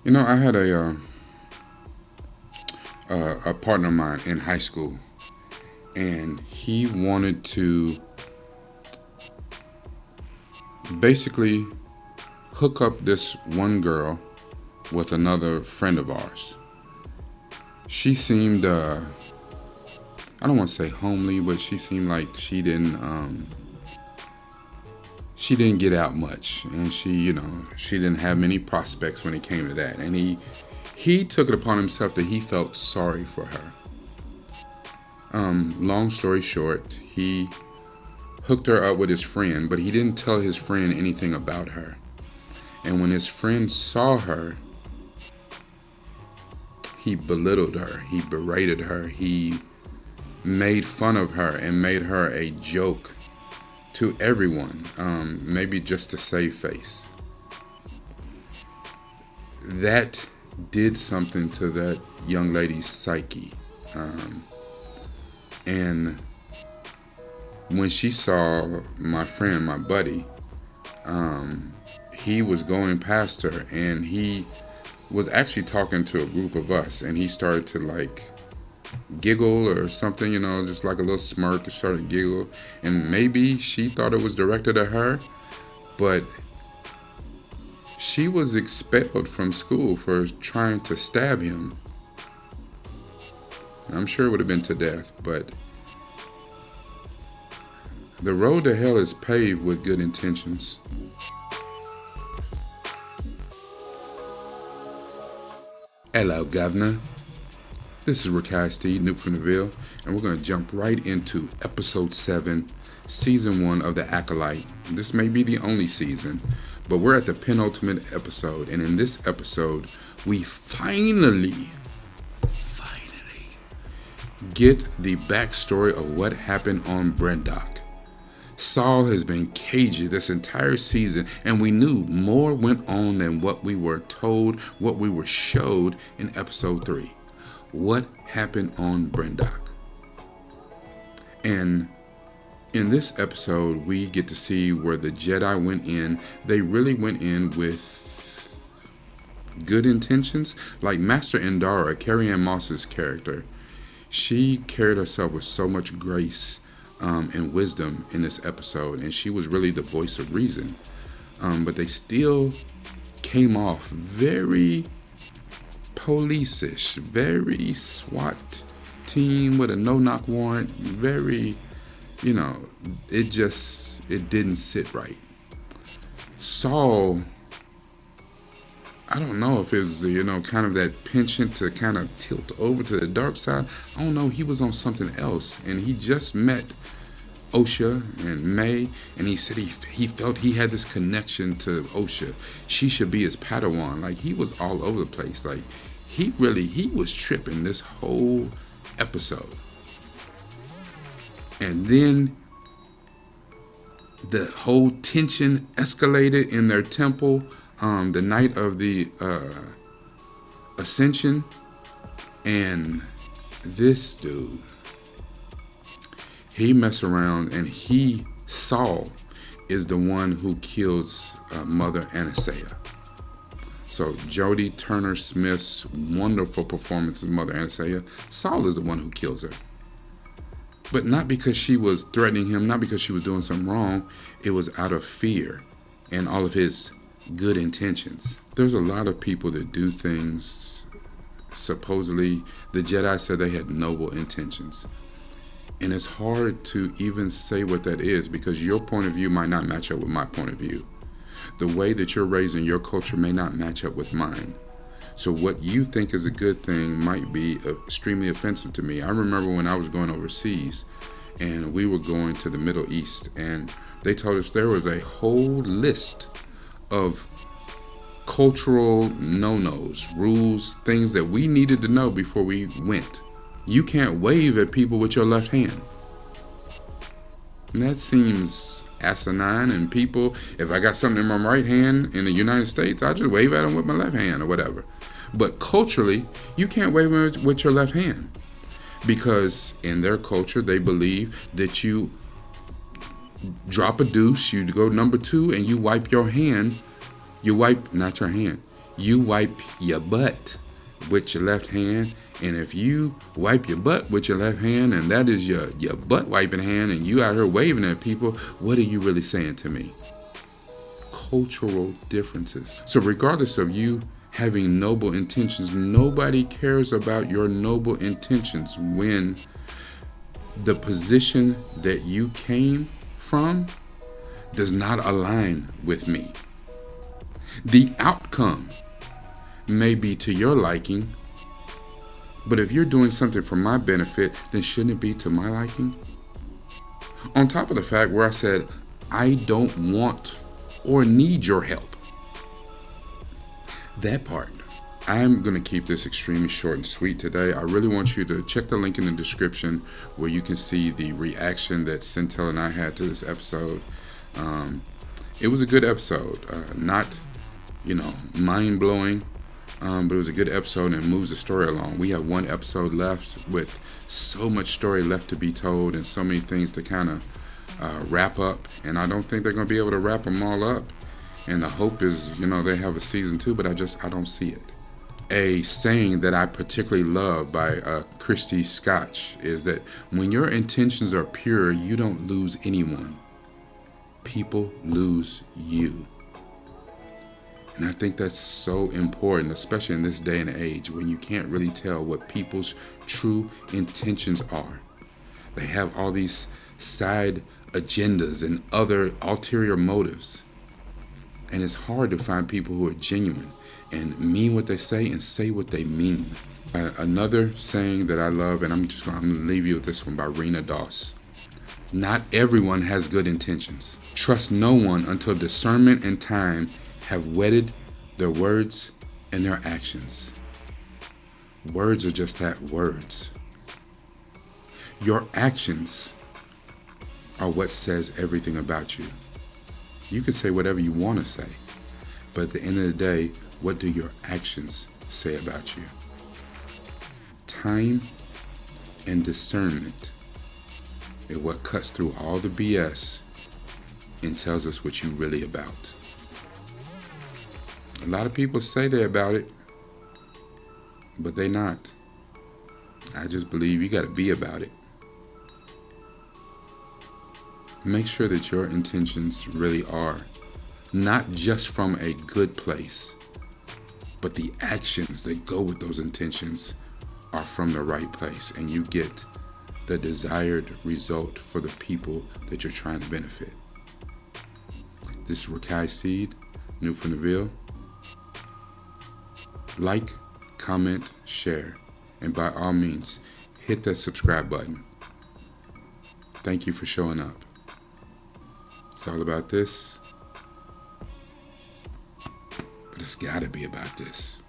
I had a partner of mine in high school, and he wanted to basically hook up this one girl with another friend of ours. She seemed, I don't want to say homely, but she seemed like she didn't get out much, and she didn't have many prospects when it came to that. And he took it upon himself that he felt sorry for her. Long story short, he hooked her up with his friend, but he didn't tell his friend anything about her. And when his friend saw her, he belittled her, he berated her, he made fun of her and made her a joke to everyone, maybe just to save face. That did something to that young lady's psyche. And when she saw my friend, my buddy, he was going past her, and he was actually talking to a group of us, and he started to like giggle or something, just like a little smirk. It started to giggle, and maybe she thought it was directed at her, but she was expelled from school for trying to stab him. I'm sure it would have been to death, but the road to hell is paved with good intentions. Hello, Governor. This is Rekkai Steve, nupefromdaville, and we're going to jump right into episode 7, season 1 of the Acolyte. This may be the only season, but we're at the penultimate episode, and in this episode, we finally get the backstory of what happened on Brendock. Saul has been cagey this entire season, and we knew more went on than what we were told, what we were showed in episode 3. What happened on Brendock? And in this episode, we get to see where the Jedi went in. They really went in with good intentions. Like Master Endara, Carrie-Ann Moss's character, she carried herself with so much grace and wisdom in this episode, and she was really the voice of reason. But they still came off very police-ish, very SWAT team with a no-knock warrant, very, it didn't sit right. Saul, I don't know if it was, kind of that penchant to kind of tilt over to the dark side. I don't know, he was on something else, and he just met Osha and May, and he said he felt he had this connection to Osha. She should be his Padawan. Like, he was all over the place. Like, he was tripping this whole episode. And then the whole tension escalated in their temple the night of the Ascension. And this dude, he messed around, and Saul is the one who kills Mother Anastasia. So Jodie Turner-Smith's wonderful performance as Mother Anastasia, Saul is the one who kills her. But not because she was threatening him, not because she was doing something wrong. It was out of fear and all of his good intentions. There's a lot of people that do things, supposedly, the Jedi said they had noble intentions. And it's hard to even say what that is, because your point of view might not match up with my point of view. The way that you're raised in your culture may not match up with mine. So what you think is a good thing might be extremely offensive to me. I remember when I was going overseas, and we were going to the Middle East, and they told us there was a whole list of cultural no-nos, rules, things that we needed to know before we went. You can't wave at people with your left hand. And that seems asinine, and people, if I got something in my right hand in the United States, I just wave at them with my left hand or whatever. But culturally, you can't wave with your left hand, because in their culture, they believe that you drop a deuce, you go number 2, and you wipe your hand. You wipe, not your hand, You wipe your butt with your left hand, and if you wipe your butt with your left hand, and that is your butt wiping hand, and you out here waving at people, what are you really saying to me? Cultural differences. So regardless of you having noble intentions, nobody cares about your noble intentions when the position that you came from does not align with me. The outcome may be to your liking, but if you're doing something for my benefit, then shouldn't it be to my liking? On top of the fact where I said, I don't want or need your help. That part. I'm going to keep this extremely short and sweet today. I really want you to check the link in the description where you can see the reaction that Syntell and I had to this episode. It was a good episode. Not, mind-blowing, but it was a good episode and moves the story along. We have one episode left with so much story left to be told and so many things to kind of wrap up. And I don't think they're going to be able to wrap them all up. And the hope is, they have a season 2, but I don't see it. A saying that I particularly love by Christy Scotch is that when your intentions are pure, you don't lose anyone. People lose you. And I think that's so important, especially in this day and age when you can't really tell what people's true intentions are. They have all these side agendas and other ulterior motives. And it's hard to find people who are genuine and mean what they say and say what they mean. Another saying that I love, and I'm going to leave you with this one by Rena Doss. Not everyone has good intentions. Trust no one until discernment and time have wedded their words and their actions. Words are just that, words. Your actions are what says everything about you. You can say whatever you want to say, but at the end of the day, what do your actions say about you? Time and discernment is what cuts through all the BS and tells us what you're really about. A lot of people say they're about it, but they're not. I just believe you got to be about it. Make sure that your intentions really are not just from a good place, but the actions that go with those intentions are from the right place, and you get the desired result for the people that you're trying to benefit. This is Rekkai Seed, nupefromdaville. Like, comment, share, and by all means, hit that subscribe button. Thank you for showing up. It's all about this, but it's gotta be about this.